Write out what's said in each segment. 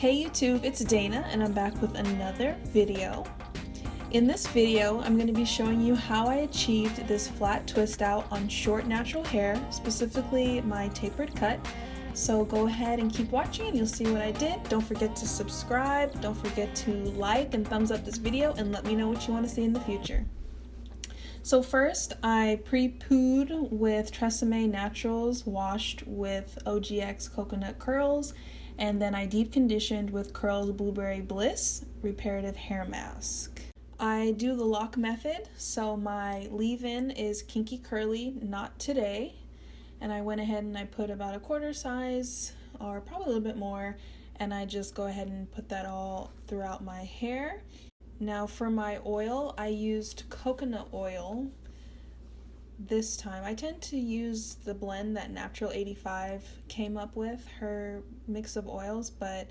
Hey YouTube, it's Dana and I'm back with another video. In this video, I'm going to be showing you how I achieved this flat twist out on short natural hair, specifically my tapered cut. So go ahead and keep watching and you'll see what I did. Don't forget to subscribe, don't forget to like and thumbs up this video and let me know what you want to see in the future. So first, I pre-pooed with TRESemme Naturals washed with OGX Coconut Curls, and then I deep conditioned with Curls Blueberry Bliss Reparative Hair Mask. I do the lock method, so my leave-in is Kinky Curly, not today, and I went ahead and I put about a quarter size, or probably a little bit more, and I just go ahead and put that all throughout my hair. Now for my oil, I used coconut oil this time. I tend to use the blend that Natural 85 came up with, her mix of oils, but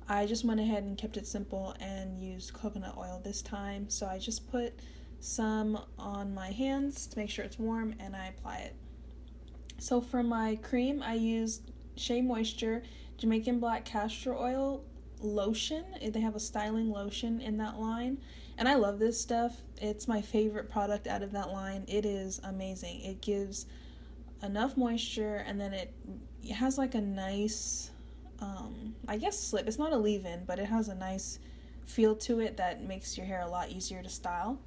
I just went ahead and kept it simple and used coconut oil this time. So I just put some on my hands to make sure it's warm and I apply it. So for my cream, I used Shea Moisture Jamaican Black Castor Oil Lotion. They have a styling lotion in that line and I love this stuff. It's my favorite product out of that line. It is amazing. It gives enough moisture and then it has like a nice I guess slip. It's not a leave-in, but it has a nice feel to it that makes your hair a lot easier to style.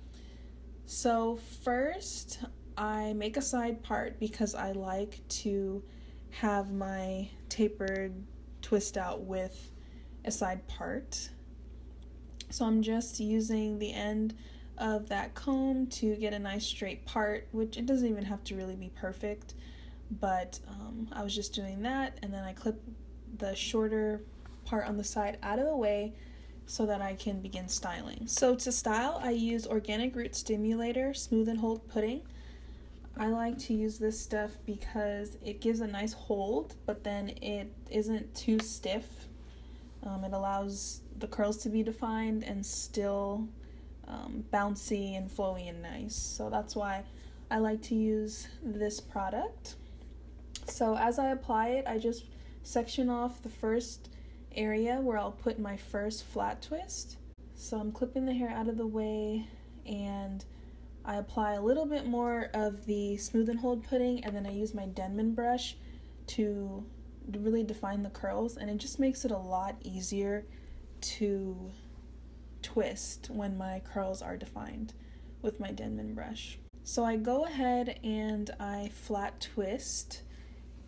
So first I make a side part because I like to have my tapered twist out with a side part. So I'm just using the end of that comb to get a nice straight part, which it doesn't even have to really be perfect, but I was just doing that, and then I clip the shorter part on the side out of the way so that I can begin styling. So to style, I use Organic Root Stimulator Smooth and Hold Pudding. I like to use this stuff because it gives a nice hold, but then it isn't too stiff. It allows the curls to be defined and still bouncy and flowy and nice. So that's why I like to use this product. So as I apply it, I just section off the first area where I'll put my first flat twist. So I'm clipping the hair out of the way and I apply a little bit more of the Smooth and Hold Pudding, and then I use my Denman brush to really define the curls, and it just makes it a lot easier to twist when my curls are defined with my Denman brush. So I go ahead and I flat twist.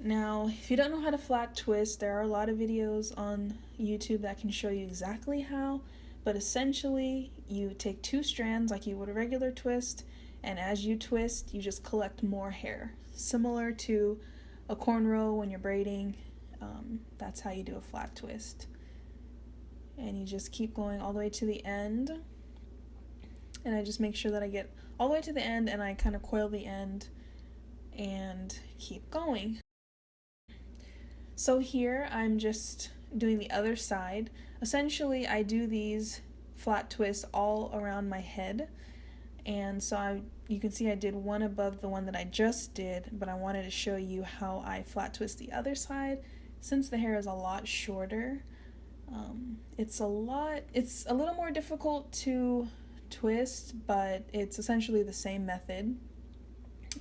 Now, if you don't know how to flat twist, there are a lot of videos on YouTube that can show you exactly how, but essentially you take two strands like you would a regular twist, and as you twist, you just collect more hair. Similar to a cornrow when you're braiding, that's how you do a flat twist. And you just keep going all the way to the end. And I just make sure that I get all the way to the end and I kind of coil the end and keep going. So here I'm just doing the other side. Essentially, I do these flat twists all around my head. And so you can see I did one above the one that I just did, but I wanted to show you how I flat twist the other side. Since the hair is a lot shorter, it's a little more difficult to twist, but it's essentially the same method.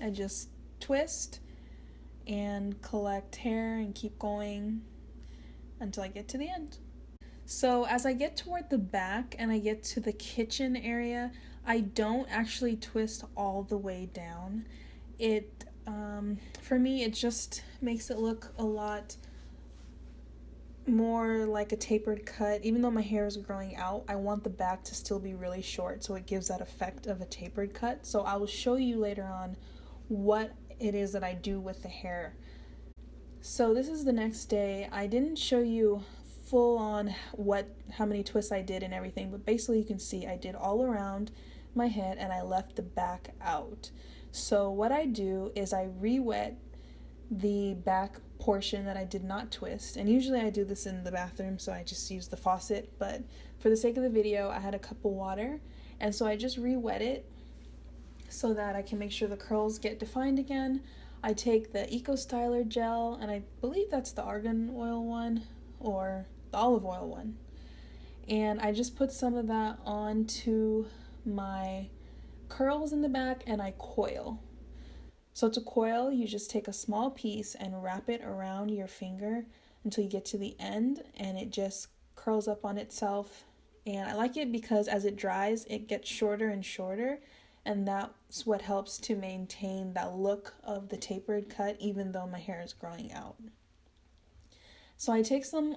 I just twist and collect hair and keep going until I get to the end. So as I get toward the back and I get to the kitchen area, I don't actually twist all the way down. For me, it just makes it look a lot more like a tapered cut. Even though my hair is growing out, I want the back to still be really short so it gives that effect of a tapered cut. So I will show you later on what it is that I do with the hair. So this is the next day. I didn't show you full on how many twists I did and everything, but basically you can see I did all around my head and I left the back out. So what I do is I re-wet the back portion that I did not twist, and usually I do this in the bathroom, so I just use the faucet, but for the sake of the video I had a cup of water, and so I just re-wet it so that I can make sure the curls get defined again. I take the Eco Styler gel, and I believe that's the argan oil one, or the olive oil one. And I just put some of that onto my curls in the back and I coil. So to coil, you just take a small piece and wrap it around your finger until you get to the end, and it just curls up on itself. And I like it because as it dries, it gets shorter and shorter, and that's what helps to maintain that look of the tapered cut even though my hair is growing out. So I take some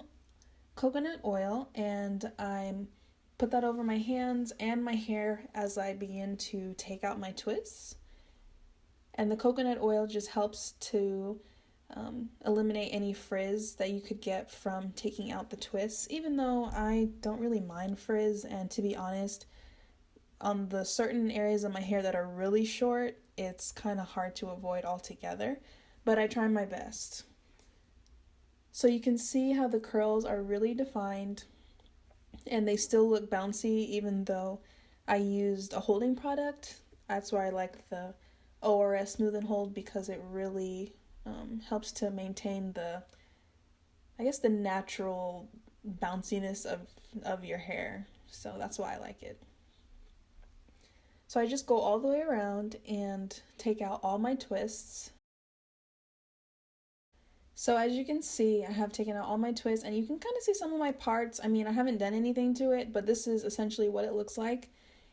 coconut oil and I put that over my hands and my hair as I begin to take out my twists. And the coconut oil just helps to eliminate any frizz that you could get from taking out the twists, even though I don't really mind frizz. And to be honest, on the certain areas of my hair that are really short, it's kind of hard to avoid altogether, but I try my best. So you can see how the curls are really defined and they still look bouncy even though I used a holding product. That's why I like the ORS Smooth and Hold, because it really helps to maintain the natural bounciness of your hair. So that's why I like it. So I just go all the way around and take out all my twists. So as you can see, I have taken out all my twists, and you can kind of see some of my parts. I mean, I haven't done anything to it, but this is essentially what it looks like.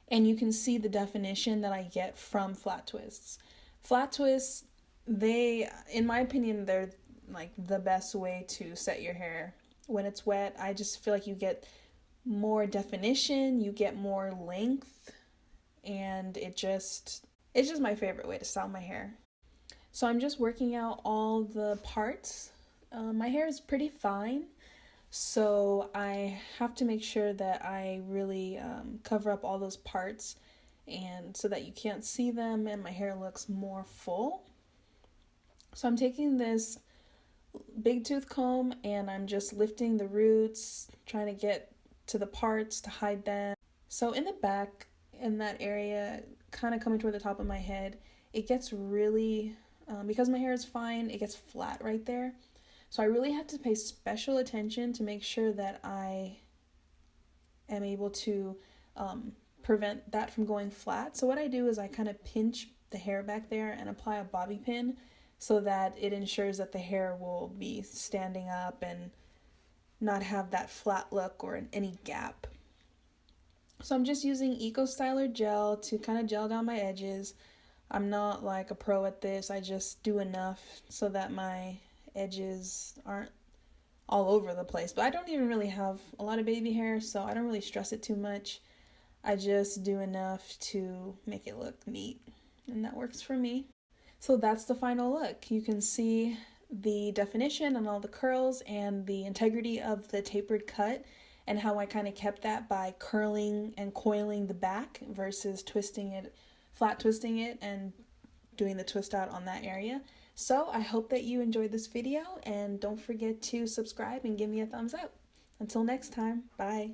And you can see the definition that I get from flat twists. Flat twists, in my opinion, they're like the best way to set your hair. When it's wet, I just feel like you get more definition, you get more length, and it's just my favorite way to style my hair. So I'm just working out all the parts. My hair is pretty fine, so I have to make sure that I really cover up all those parts, and so that you can't see them and my hair looks more full. So I'm taking this big tooth comb and I'm just lifting the roots, trying to get to the parts to hide them. So in the back, in that area, kind of coming toward the top of my head, it gets really, because my hair is fine, it gets flat right there. So I really had to pay special attention to make sure that I am able to prevent that from going flat. So what I do is I kind of pinch the hair back there and apply a bobby pin so that it ensures that the hair will be standing up and not have that flat look or any gap. So I'm just using Eco Styler gel to kind of gel down my edges. I'm not like a pro at this. I just do enough so that my edges aren't all over the place. But I don't even really have a lot of baby hair, so I don't really stress it too much. I just do enough to make it look neat, and that works for me. So that's the final look. You can see the definition and all the curls and the integrity of the tapered cut, and how I kind of kept that by curling and coiling the back versus flat twisting it and doing the twist out on that area. So I hope that you enjoyed this video, and don't forget to subscribe and give me a thumbs up. Until next time, bye.